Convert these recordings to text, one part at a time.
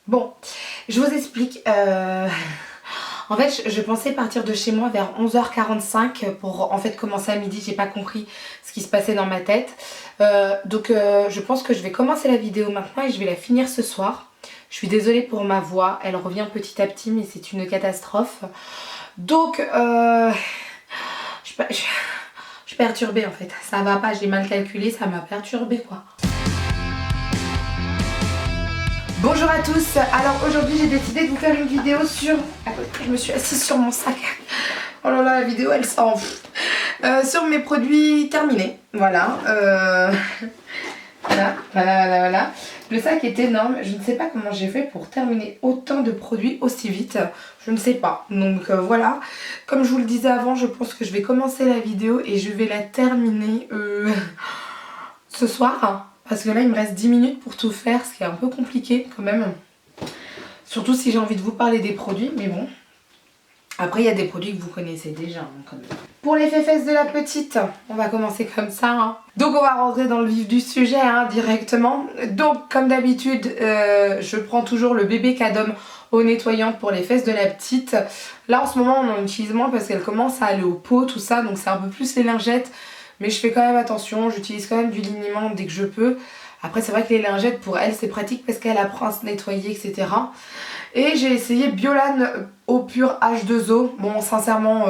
Bon, je vous explique. En fait, je pensais partir de chez moi vers 11h45 pour en fait commencer à midi. J'ai pas compris ce qui se passait dans ma tête. Donc je pense que je vais commencer la vidéo maintenant et je vais la finir ce soir. Je suis désolée pour ma voix, elle revient petit à petit mais c'est une catastrophe. Donc je suis perturbée en fait. Ça va pas, j'ai mal calculé, ça m'a perturbée quoi. Bonjour à tous, alors aujourd'hui j'ai décidé de vous faire une vidéo sur... Je me suis assise sur mon sac. Oh là là, la vidéo elle s'en fout. Sur mes produits terminés, voilà. Voilà. Le sac est énorme, je ne sais pas comment j'ai fait pour terminer autant de produits aussi vite. Je ne sais pas, donc voilà. Comme je vous le disais avant, je pense que je vais commencer la vidéo et je vais la terminer ce soir. Parce que là il me reste 10 minutes pour tout faire, ce qui est un peu compliqué quand même. Surtout si j'ai envie de vous parler des produits, mais bon. Après il y a des produits que vous connaissez déjà quand même. Pour les fesses de la petite, on va commencer comme ça. Donc on va rentrer dans le vif du sujet directement. Donc comme d'habitude, je prends toujours le bébé Cadom eau nettoyante pour les fesses de la petite. Là en ce moment on en utilise moins parce qu'elle commence à aller au pot, tout ça, donc c'est un peu plus les lingettes. Mais je fais quand même attention, j'utilise quand même du liniment dès que je peux. Après c'est vrai que les lingettes pour elle c'est pratique parce qu'elle apprend à se nettoyer, etc. Et j'ai essayé Biolan eau pure H2O. Bon sincèrement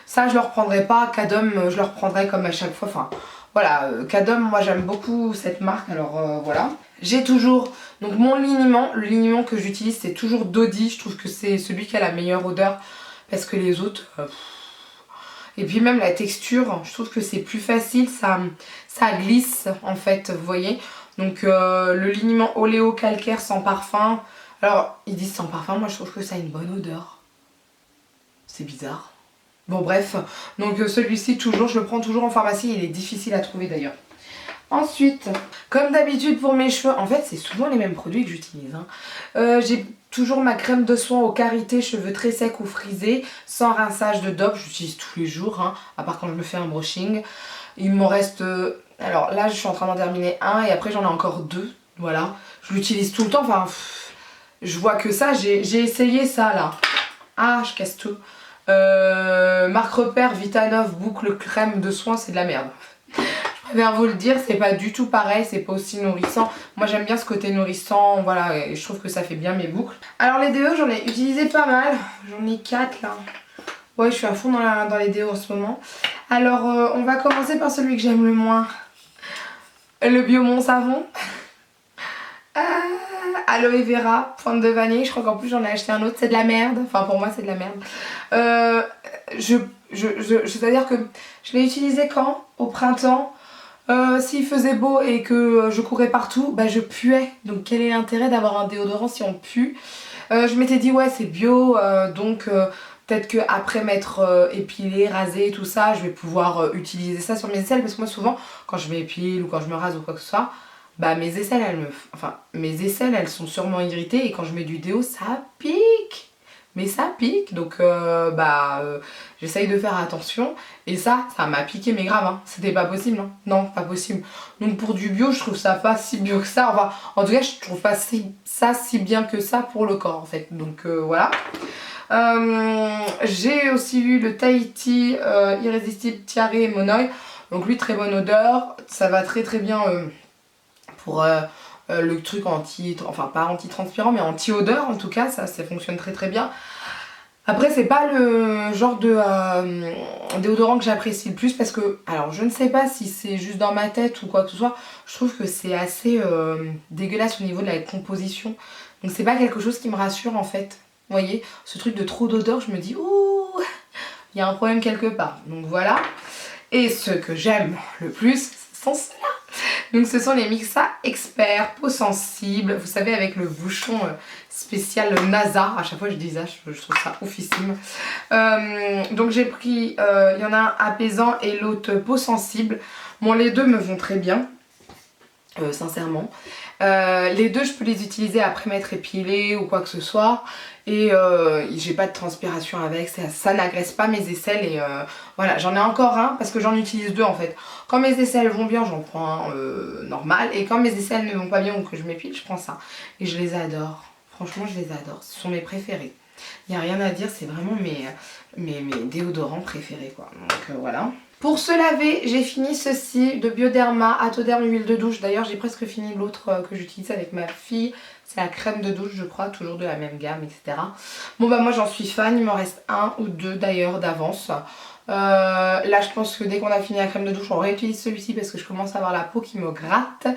ça je le reprendrai pas. Cadom je le reprendrai comme à chaque fois. Enfin voilà, Cadom moi j'aime beaucoup cette marque, alors voilà. J'ai toujours donc mon liniment, le liniment que j'utilise c'est toujours Dodi. Je trouve que c'est celui qui a la meilleure odeur parce que les autres... Et puis même la texture, je trouve que c'est plus facile, ça glisse en fait, vous voyez. Donc le liniment oléo calcaire sans parfum. Alors ils disent sans parfum, moi je trouve que ça a une bonne odeur. C'est bizarre. Bon bref, donc celui-ci toujours, je le prends toujours en pharmacie, il est difficile à trouver d'ailleurs. Ensuite, comme d'habitude pour mes cheveux, en fait c'est souvent les mêmes produits que j'utilise. J'ai toujours ma crème de soin au karité cheveux très secs ou frisés, sans rinçage de dope, j'utilise tous les jours, à part quand je me fais un brushing. Il m'en reste, alors là je suis en train d'en terminer un et après j'en ai encore deux, voilà. Je l'utilise tout le temps, enfin, je vois que ça, j'ai essayé ça là. Ah, je casse tout. Marque Repère Vitanov boucle crème de soin, c'est de la merde. Je préfère vous le dire, c'est pas du tout pareil, c'est pas aussi nourrissant. Moi j'aime bien ce côté nourrissant, voilà, et je trouve que ça fait bien mes boucles. Alors les déos, j'en ai utilisé pas mal, j'en ai 4 là. Ouais, je suis à fond dans les déos en ce moment. Alors on va commencer par celui que j'aime le moins. Le Biomon savon. Aloe vera, pointe de vanille, je crois qu'en plus j'en ai acheté un autre, c'est de la merde. Enfin pour moi c'est de la merde. C'est-à-dire que je l'ai utilisé quand? Au printemps. S'il faisait beau et que je courais partout, bah je puais. Donc quel est l'intérêt d'avoir un déodorant si on pue? Je m'étais dit ouais c'est bio, donc peut-être que après m'être épilée, rasée, tout ça, je vais pouvoir utiliser ça sur mes aisselles. Parce que moi souvent quand je m'épile ou quand je me rase ou quoi que ce soit, bah mes aisselles elles sont sûrement irritées et quand je mets du déo ça pique. Mais ça pique, donc j'essaye de faire attention. Et ça m'a piqué, mais grave, c'était pas possible, hein. Non, pas possible. Donc pour du bio, je trouve ça pas si bio que ça. Enfin, en tout cas, je trouve pas ça si bien que ça pour le corps, en fait. Donc voilà. J'ai aussi eu le Tahiti Irrésistible Tiare et Monoï. Donc lui, très bonne odeur. Ça va très très bien pour... le truc enfin pas anti-transpirant mais anti-odeur en tout cas, ça fonctionne très très bien. Après c'est pas le genre de déodorant que j'apprécie le plus parce que, alors je ne sais pas si c'est juste dans ma tête ou quoi que ce soit, je trouve que c'est assez dégueulasse au niveau de la composition. Donc c'est pas quelque chose qui me rassure en fait. Vous voyez, ce truc de trop d'odeur, je me dis ouh, il y a un problème quelque part. Donc voilà. Et ce que j'aime le plus, ce sont ceux-là. Donc ce sont les Mixa Expert peau sensible, vous savez avec le bouchon spécial NASA, à chaque fois je dis ça, je trouve ça oufissime. Donc j'ai pris, il y en a un apaisant et l'autre peau sensible. Bon les deux me vont très bien, sincèrement. Les deux je peux les utiliser après m'être épilée ou quoi que ce soit. Et j'ai pas de transpiration avec, ça n'agresse pas mes aisselles et voilà, j'en ai encore un parce que j'en utilise deux en fait. Quand mes aisselles vont bien, j'en prends un normal et quand mes aisselles ne vont pas bien ou que je m'épile, je prends ça. Et je les adore, Franchement, je les adore. Ce sont mes préférés. Il n'y a rien à dire, c'est vraiment mes déodorants préférés, quoi. Donc voilà. Pour se laver, j'ai fini ceci de Bioderma, Atoderm huile de douche. D'ailleurs, j'ai presque fini l'autre que j'utilise avec ma fille. C'est la crème de douche, je crois, toujours de la même gamme, etc. Bon bah moi j'en suis fan, il m'en reste un ou deux d'ailleurs d'avance. Là je pense que dès qu'on a fini la crème de douche, on réutilise celui-ci parce que je commence à avoir la peau qui me gratte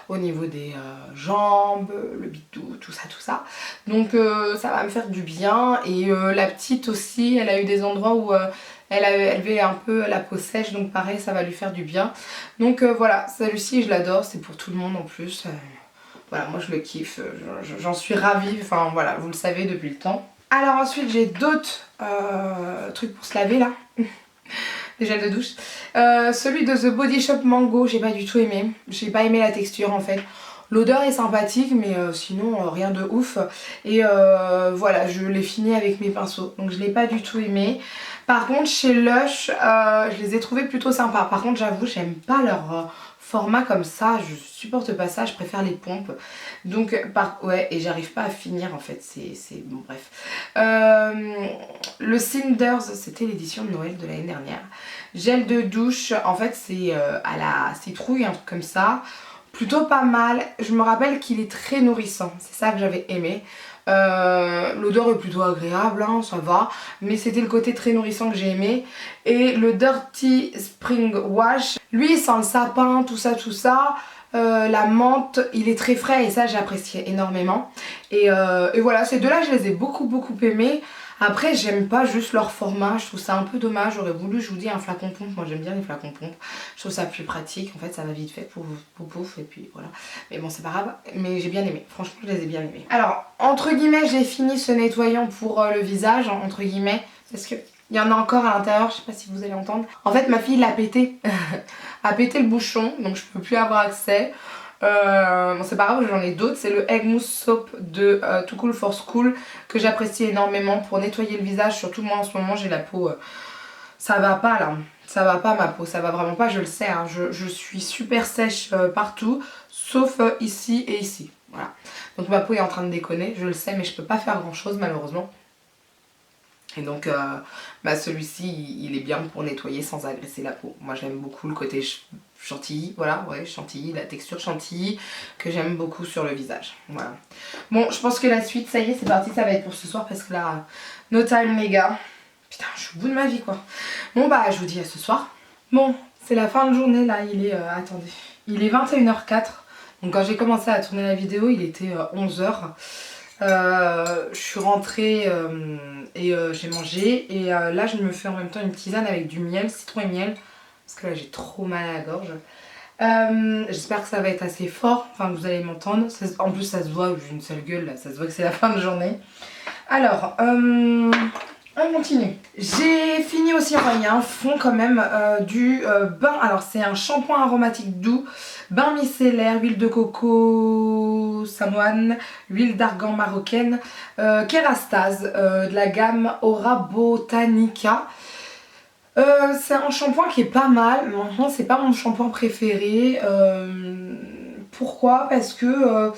au niveau des jambes, le bidou, tout ça. Donc ça va me faire du bien. Et la petite aussi, elle a eu des endroits où elle avait un peu la peau sèche, donc pareil, ça va lui faire du bien. Donc voilà, celui-ci je l'adore, c'est pour tout le monde en plus. Voilà, moi je le kiffe, j'en suis ravie, enfin voilà, vous le savez depuis le temps. Alors ensuite j'ai d'autres trucs pour se laver là, des gels de douche. Celui de The Body Shop Mango, j'ai pas du tout aimé, j'ai pas aimé la texture en fait. L'odeur est sympathique mais sinon rien de ouf. Et voilà, je l'ai fini avec mes pinceaux, donc je l'ai pas du tout aimé. Par contre chez Lush, je les ai trouvés plutôt sympas. Par contre j'avoue, j'aime pas leur format comme ça, je supporte pas ça, je préfère les pompes. Donc ouais, et j'arrive pas à finir en fait, c'est bon bref. Le Cinders, c'était l'édition de Noël de l'année dernière. Gel de douche, en fait c'est à la citrouille, un truc comme ça. Plutôt pas mal, je me rappelle qu'il est très nourrissant, c'est ça que j'avais aimé. L'odeur est plutôt agréable, hein, ça va, mais c'était le côté très nourrissant que j'ai aimé. Et le Dirty Spring Wash, lui il sent le sapin, tout ça, la menthe, il est très frais et ça j'ai apprécié énormément. Et voilà, ces deux-là je les ai beaucoup aimés. Après j'aime pas juste leur format, je trouve ça un peu dommage, j'aurais voulu, je vous dis, un flacon pompe, moi j'aime bien les flacons pompe, je trouve ça plus pratique, en fait ça va vite fait, pouf et puis voilà. Mais bon c'est pas grave, mais j'ai bien aimé, franchement je les ai bien aimés. Alors entre guillemets j'ai fini ce nettoyant pour le visage, hein, entre guillemets, parce que il y en a encore à l'intérieur, je sais pas si vous allez entendre. En fait ma fille l'a pété, a pété le bouchon, donc je peux plus avoir accès. Bon c'est pas grave, j'en ai d'autres, c'est le Egg Mousse Soap de Too Cool for School que j'apprécie énormément pour nettoyer le visage, surtout moi en ce moment j'ai la peau, ça va pas là, ça va pas ma peau, ça va vraiment pas, je le sais, hein, je suis super sèche partout, sauf ici et ici, voilà. Donc ma peau est en train de déconner, je le sais, mais je peux pas faire grand chose malheureusement. Et donc bah celui-ci il est bien pour nettoyer sans agresser la peau. Moi j'aime beaucoup le côté chantilly, voilà, ouais, chantilly, la texture chantilly que j'aime beaucoup sur le visage. Voilà. Bon, je pense que la suite, ça y est, c'est parti, ça va être pour ce soir parce que là, no time les gars. Putain, je suis au bout de ma vie quoi. Bon bah je vous dis à ce soir. Bon, c'est la fin de journée là, il est, attendez, il est 21h04. Donc quand j'ai commencé à tourner la vidéo, il était 11h. Je suis rentrée et j'ai mangé et là je me fais en même temps une tisane avec du miel, citron et miel, parce que là j'ai trop mal à la gorge. J'espère que ça va être assez fort, enfin que vous allez m'entendre. En plus ça se voit, j'ai une seule gueule là, ça se voit que c'est la fin de journée. Alors, on continue. J'ai fini aussi, enfin il y a un fond quand même du bain. Alors c'est un shampoing aromatique doux, bain micellaire, huile de coco samoane, huile d'argan marocaine, Kérastase de la gamme Aura Botanica. C'est un shampoing qui est pas mal, mais maintenant c'est pas mon shampoing préféré. Pourquoi? Parce que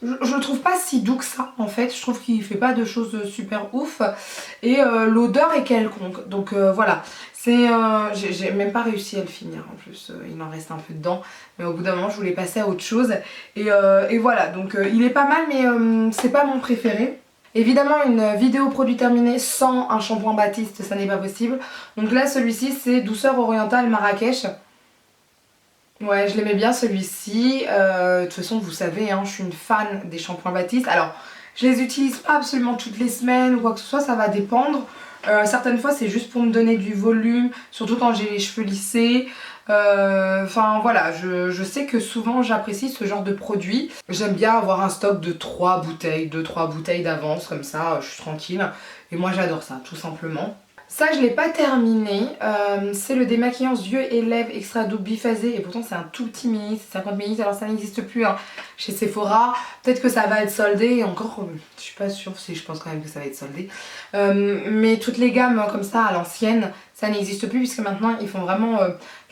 je le trouve pas si doux que ça en fait, je trouve qu'il fait pas de choses super ouf et l'odeur est quelconque, donc voilà, c'est j'ai même pas réussi à le finir en plus, il en reste un peu dedans, mais au bout d'un moment je voulais passer à autre chose et voilà, donc il est pas mal mais c'est pas mon préféré. Évidemment une vidéo produit terminée sans un shampoing Baptiste ça n'est pas possible, donc là celui-ci c'est Douceur Orientale Marrakech. Ouais, je l'aimais bien celui-ci. De toute façon, vous savez, hein, je suis une fan des shampoings Baptiste. Alors, je les utilise pas absolument toutes les semaines ou quoi que ce soit, ça va dépendre. Certaines fois, c'est juste pour me donner du volume, surtout quand j'ai les cheveux lissés. Enfin voilà, je sais que souvent j'apprécie ce genre de produit. J'aime bien avoir un stock de 2-3 bouteilles d'avance, comme ça je suis tranquille. Et moi j'adore ça, tout simplement. Ça je l'ai pas terminé, c'est le démaquillant yeux et lèvres extra doux biphasé et pourtant c'est un tout petit mini, c'est 50 ml, alors ça n'existe plus hein, chez Sephora, peut-être que ça va être soldé et encore je suis pas sûre, si je pense quand même que ça va être soldé, mais toutes les gammes comme ça à l'ancienne ça n'existe plus puisque maintenant ils font vraiment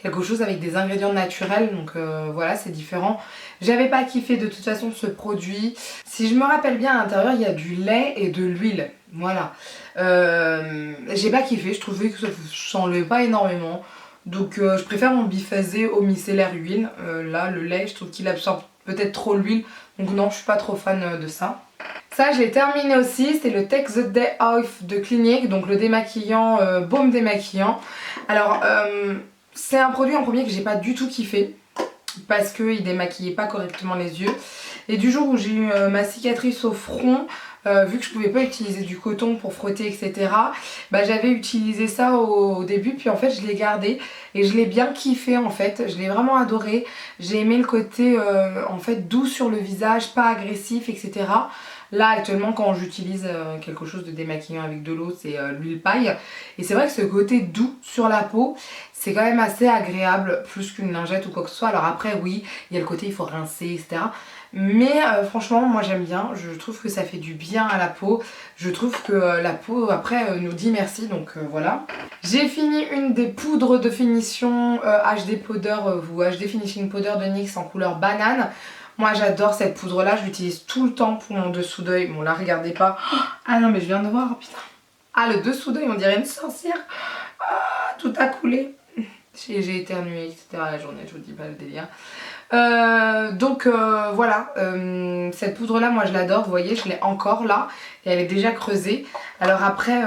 quelque chose avec des ingrédients naturels, donc voilà, c'est différent. J'avais pas kiffé de toute façon ce produit. Si je me rappelle bien, à l'intérieur il y a du lait et de l'huile, voilà. J'ai pas kiffé, je trouvais que ça s'enlevait pas énormément. Donc je préfère mon biphasé au micellaire huile. Là le lait, je trouve qu'il absorbe peut-être trop l'huile, donc non, je suis pas trop fan de ça. Ça je l'ai terminé aussi, c'est le Take the Day Off de Clinique, donc le démaquillant, baume démaquillant. Alors c'est un produit en premier que j'ai pas du tout kiffé parce qu'il démaquillait pas correctement les yeux. Et du jour où j'ai eu ma cicatrice au front, vu que je pouvais pas utiliser du coton pour frotter etc, bah, j'avais utilisé ça au début, puis en fait je l'ai gardé et je l'ai bien kiffé en fait, je l'ai vraiment adoré. J'ai aimé le côté en fait doux sur le visage, pas agressif etc. Là actuellement quand j'utilise quelque chose de démaquillant avec de l'eau, c'est l'huile paille, et c'est vrai que ce côté doux sur la peau c'est quand même assez agréable, plus qu'une lingette ou quoi que ce soit. Alors après oui, il y a le côté il faut rincer etc, mais franchement moi j'aime bien, je trouve que ça fait du bien à la peau. Je trouve que la peau après nous dit merci, donc voilà. J'ai fini une des poudres de finition HD Powder ou HD Finishing Powder de NYX en couleur banane. Moi j'adore cette poudre là, je l'utilise tout le temps pour mon dessous d'œil. Bon là regardez pas. Ah non mais je viens de voir, putain. Ah le dessous d'œil on dirait une sorcière. Ah tout a coulé. J'ai éternué etc la journée, je vous dis pas le délire. Donc voilà, cette poudre là moi je l'adore, vous voyez je l'ai encore là et elle est déjà creusée. Alors après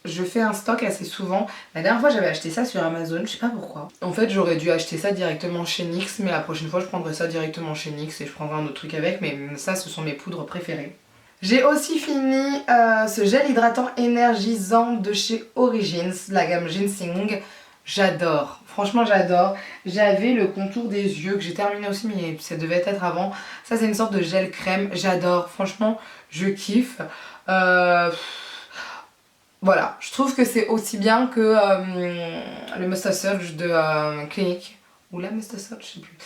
je fais un stock assez souvent. La dernière fois j'avais acheté ça sur Amazon, je sais pas pourquoi. En fait j'aurais dû acheter ça directement chez NYX, mais la prochaine fois je prendrai ça directement chez NYX et je prendrai un autre truc avec, mais ça ce sont mes poudres préférées. J'ai aussi fini ce gel hydratant énergisant de chez Origins, la gamme Ginseng. J'adore, franchement j'adore. J'avais le contour des yeux que j'ai terminé aussi, mais ça devait être avant. Ça c'est une sorte de gel crème, j'adore, franchement je kiffe. Voilà, je trouve que c'est aussi bien que le Moustache Surge de Clinique. Ou la Moustache Surge, je sais plus.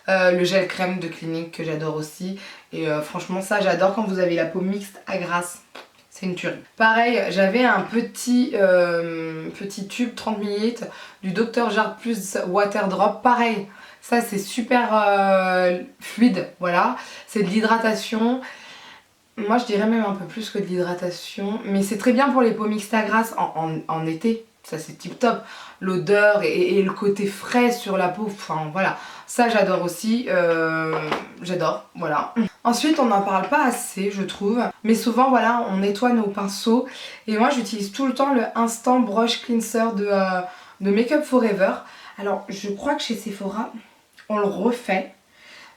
Le gel crème de Clinique que j'adore aussi. Et franchement ça j'adore quand vous avez la peau mixte à grasse. C'est une tuerie. Pareil, j'avais un petit tube 30 ml du Dr. Jart Plus Water Drop. Pareil, ça c'est super fluide, voilà. C'est de l'hydratation. Moi je dirais même un peu plus que de l'hydratation. Mais c'est très bien pour les peaux mixtes à grasse en été. Ça c'est tip top. L'odeur et le côté frais sur la peau, enfin voilà. Ça j'adore aussi, j'adore, voilà. Ensuite on n'en parle pas assez je trouve, mais souvent voilà on nettoie nos pinceaux. Et moi j'utilise tout le temps le Instant Brush Cleanser de Make Up Forever. Alors je crois que chez Sephora on le refait,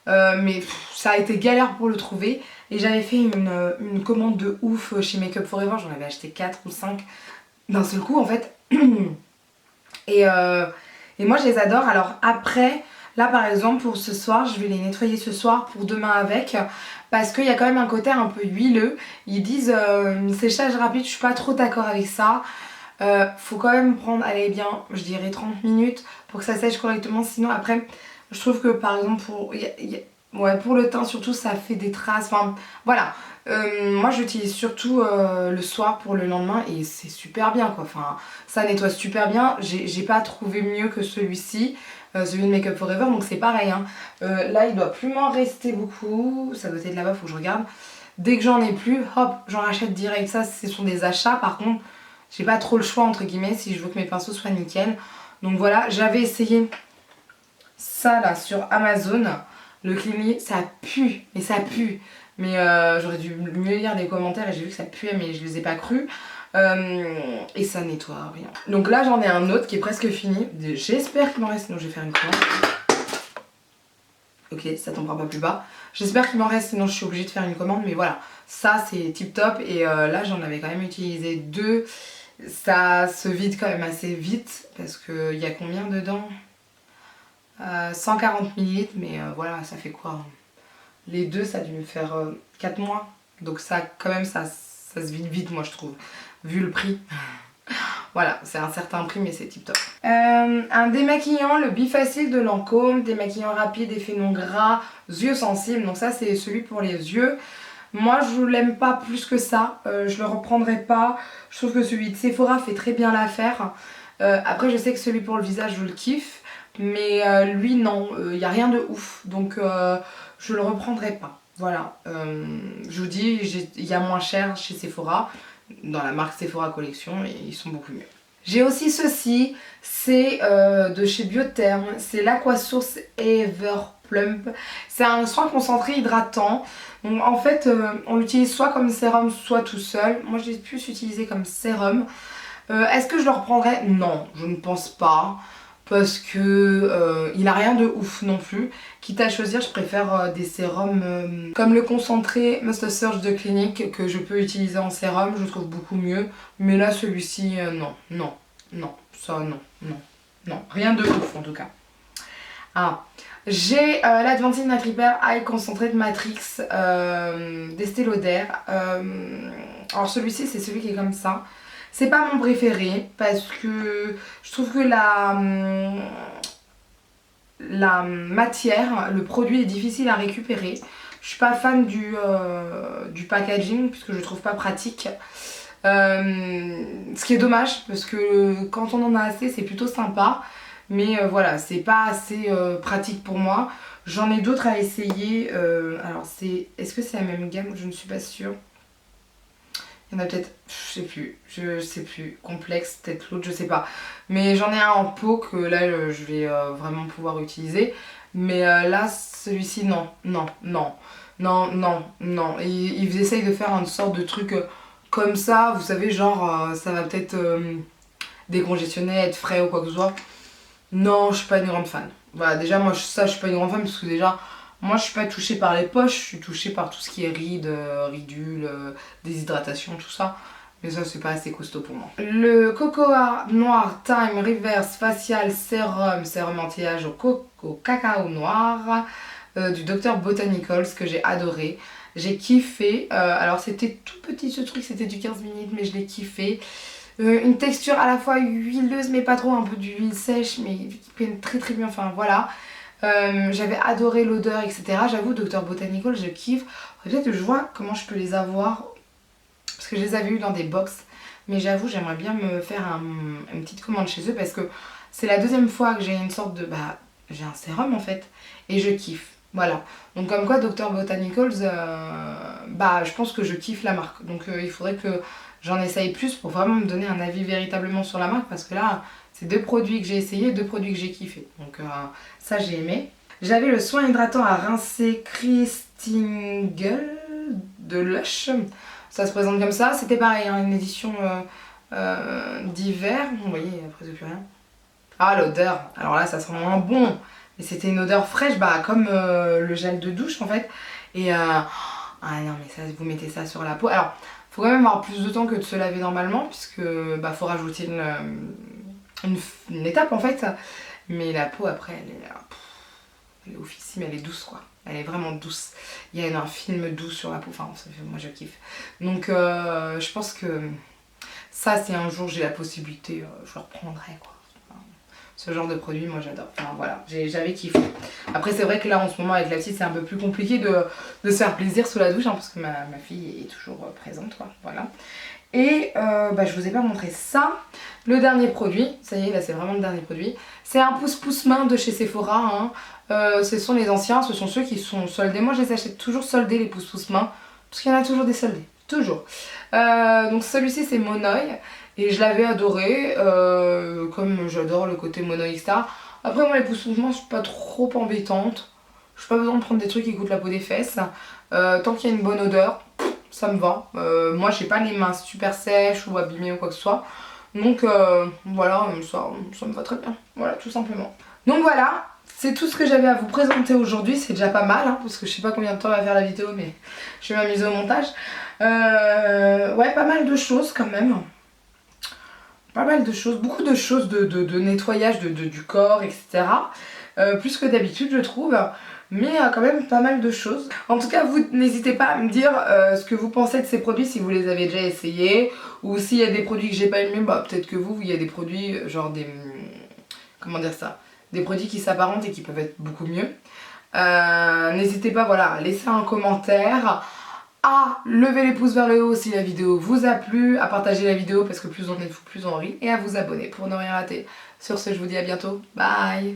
mais ça a été galère pour le trouver. Et j'avais fait une commande de ouf chez Make Up Forever, j'en avais acheté 4 ou 5 d'un seul coup en fait. Et moi je les adore. Alors après, là par exemple pour ce soir, je vais les nettoyer ce soir pour demain avec, parce qu'il y a quand même un côté un peu huileux. Ils disent séchage rapide, je suis pas trop d'accord avec ça. Faut quand même prendre, allez bien, je dirais 30 minutes pour que ça sèche correctement. Sinon après, je trouve que par exemple pour le teint surtout ça fait des traces, enfin voilà. Moi j'utilise surtout le soir pour le lendemain et c'est super bien quoi, enfin ça nettoie super bien. J'ai pas trouvé mieux que celui-ci, celui de Make Up Forever, donc c'est pareil hein. Là il doit plus m'en rester beaucoup, ça doit être là-bas, faut que je regarde. Dès que j'en ai plus, hop, j'en rachète direct. Ça ce sont des achats, par contre j'ai pas trop le choix entre guillemets si je veux que mes pinceaux soient nickel. Donc voilà, j'avais essayé ça là sur Amazon, le Clinique, ça pue, mais ça pue. Mais j'aurais dû mieux lire les commentaires et j'ai vu que ça puait mais je les ai pas crus. Et ça nettoie rien. Donc là j'en ai un autre qui est presque fini. J'espère qu'il m'en reste, sinon je vais faire une commande. Ok, ça tombera pas plus bas. J'espère qu'il m'en reste, sinon je suis obligée de faire une commande. Mais voilà, ça c'est tip top. Et là j'en avais quand même utilisé 2. Ça se vide quand même assez vite. Parce qu'il y a combien dedans 140 ml. Mais voilà, ça fait quoi? Les deux ça a dû me faire 4 mois. Donc ça quand même ça se vide vite moi je trouve. Vu le prix. Voilà, c'est un certain prix mais c'est tip top. Un démaquillant, le Bifacil de Lancôme. Démaquillant rapide, effet non gras, yeux sensibles. Donc ça c'est celui pour les yeux. Moi je l'aime pas plus que ça, je le reprendrai pas. Je trouve que celui de Sephora fait très bien l'affaire. Après je sais que celui pour le visage je le kiffe, mais lui non, il n'y a rien de ouf, donc je le reprendrai pas. Voilà, je vous dis, il y a moins cher chez Sephora, dans la marque Sephora Collection, et ils sont beaucoup mieux. J'ai aussi ceci, c'est de chez Biotherm, c'est l'Aquasource Ever Plump. C'est un soin concentré hydratant. Donc en fait, on l'utilise soit comme sérum, soit tout seul. Moi, je l'ai plus utilisé comme sérum. Est-ce que je le reprendrai? Non, je ne pense pas. Parce que il a rien de ouf non plus. Quitte à choisir, je préfère des sérums comme le concentré Must Surge de Clinique que je peux utiliser en sérum, je trouve beaucoup mieux. Mais là, celui-ci, non, non, non, ça non, non, non, rien de ouf en tout cas. Ah, j'ai l'Advantine Night Repair Eye Concentrate Matrix d'Estée Lauder. Alors celui-ci, c'est celui qui est comme ça. C'est pas mon préféré parce que je trouve que la matière, le produit est difficile à récupérer. Je suis pas fan du packaging puisque je le trouve pas pratique. Ce qui est dommage parce que quand on en a assez c'est plutôt sympa. Mais voilà, c'est pas assez pratique pour moi. J'en ai d'autres à essayer. Alors est-ce que c'est la même gamme? Je ne suis pas sûre. Il y en a peut-être, je sais plus, complexe, peut-être l'autre, je sais pas. Mais j'en ai un en pot que là je vais vraiment pouvoir utiliser. Mais là, celui-ci, non, non, non, non, non, non. Ils essayent de faire une sorte de truc comme ça, vous savez, genre ça va peut-être décongestionner, être frais ou quoi que ce soit. Non, je suis pas une grande fan. Voilà, déjà moi ça je suis pas une grande fan parce que déjà moi je suis pas touchée par les poches, je suis touchée par tout ce qui est rides, ridules, déshydratation, tout ça. Mais ça c'est pas assez costaud pour moi. Le Cocoa Noir Time Reverse Facial Sérum anti-âge au cacao noir du Dr Botanicals que j'ai adoré. J'ai kiffé, alors c'était tout petit ce truc, c'était du 15 minutes mais je l'ai kiffé. Une texture à la fois huileuse mais pas trop, un peu d'huile sèche mais qui peine très très bien, enfin voilà. J'avais adoré l'odeur etc. J'avoue Dr Botanical je kiffe. Peut-être que je vois comment je peux les avoir parce que je les avais eu dans des box. Mais j'avoue j'aimerais bien me faire une petite commande chez eux parce que c'est la deuxième fois que j'ai une sorte de... Bah j'ai un sérum en fait et je kiffe. Voilà, donc comme quoi Dr Botanicals, bah je pense que je kiffe la marque. Donc il faudrait que j'en essaye plus pour vraiment me donner un avis véritablement sur la marque parce que là, c'est 2 produits que j'ai essayé, 2 produits que j'ai kiffé. Donc ça j'ai aimé. J'avais le soin hydratant à rincer Christingle de Lush. Ça se présente comme ça. C'était pareil, hein, une édition d'hiver. Vous voyez, après c'est plus rien. Ah l'odeur, alors là ça sent vraiment bon. Mais c'était une odeur fraîche, bah comme le gel de douche en fait. Et ah non mais ça, vous mettez ça sur la peau. Alors faut quand même avoir plus de temps que de se laver normalement puisque bah faut rajouter une étape en fait. Mais la peau après elle est oufissime, elle est douce quoi. Elle est vraiment douce. Il y a un film doux sur la peau, enfin moi je kiffe. Donc je pense que ça si un jour j'ai la possibilité, je le reprendrai quoi. Ce genre de produit moi j'adore, enfin voilà, j'avais kiffé. Après c'est vrai que là en ce moment avec la petite c'est un peu plus compliqué de se faire plaisir sous la douche hein, parce que ma fille est toujours présente quoi, voilà. Et bah, je vous ai pas montré ça. Le dernier produit, ça y est là c'est vraiment le dernier produit, c'est un pouce-pouce main de chez Sephora hein. Ce sont les anciens, ce sont ceux qui sont soldés. Moi je les achète toujours soldés les pouce-pouce main parce qu'il y en a toujours des soldés, toujours. Donc celui-ci c'est Monoï. Et je l'avais adoré, comme j'adore le côté mono etc. Après moi les pousse-pousse main je suis pas trop embêtante. Je n'ai pas besoin de prendre des trucs qui coûtent la peau des fesses. Tant qu'il y a une bonne odeur, ça me va. Moi j'ai pas les mains super sèches ou abîmées ou quoi que ce soit. Donc voilà, ça me va très bien. Voilà, tout simplement. Donc voilà, c'est tout ce que j'avais à vous présenter aujourd'hui. C'est déjà pas mal, hein, parce que je sais pas combien de temps va faire la vidéo, mais je vais m'amuser au montage. Ouais, pas mal de choses quand même. Pas mal de choses, beaucoup de choses de nettoyage du corps, etc. Plus que d'habitude je trouve, mais quand même pas mal de choses. En tout cas vous n'hésitez pas à me dire ce que vous pensez de ces produits si vous les avez déjà essayés, ou s'il y a des produits que j'ai pas aimés, bah peut-être que vous, il y a des produits genre des... comment dire ça, des produits qui s'apparentent et qui peuvent être beaucoup mieux. N'hésitez pas voilà, à laisser un commentaire, à lever les pouces vers le haut si la vidéo vous a plu, à partager la vidéo parce que plus on est fou, plus on rit, et à vous abonner pour ne rien rater. Sur ce, je vous dis à bientôt. Bye.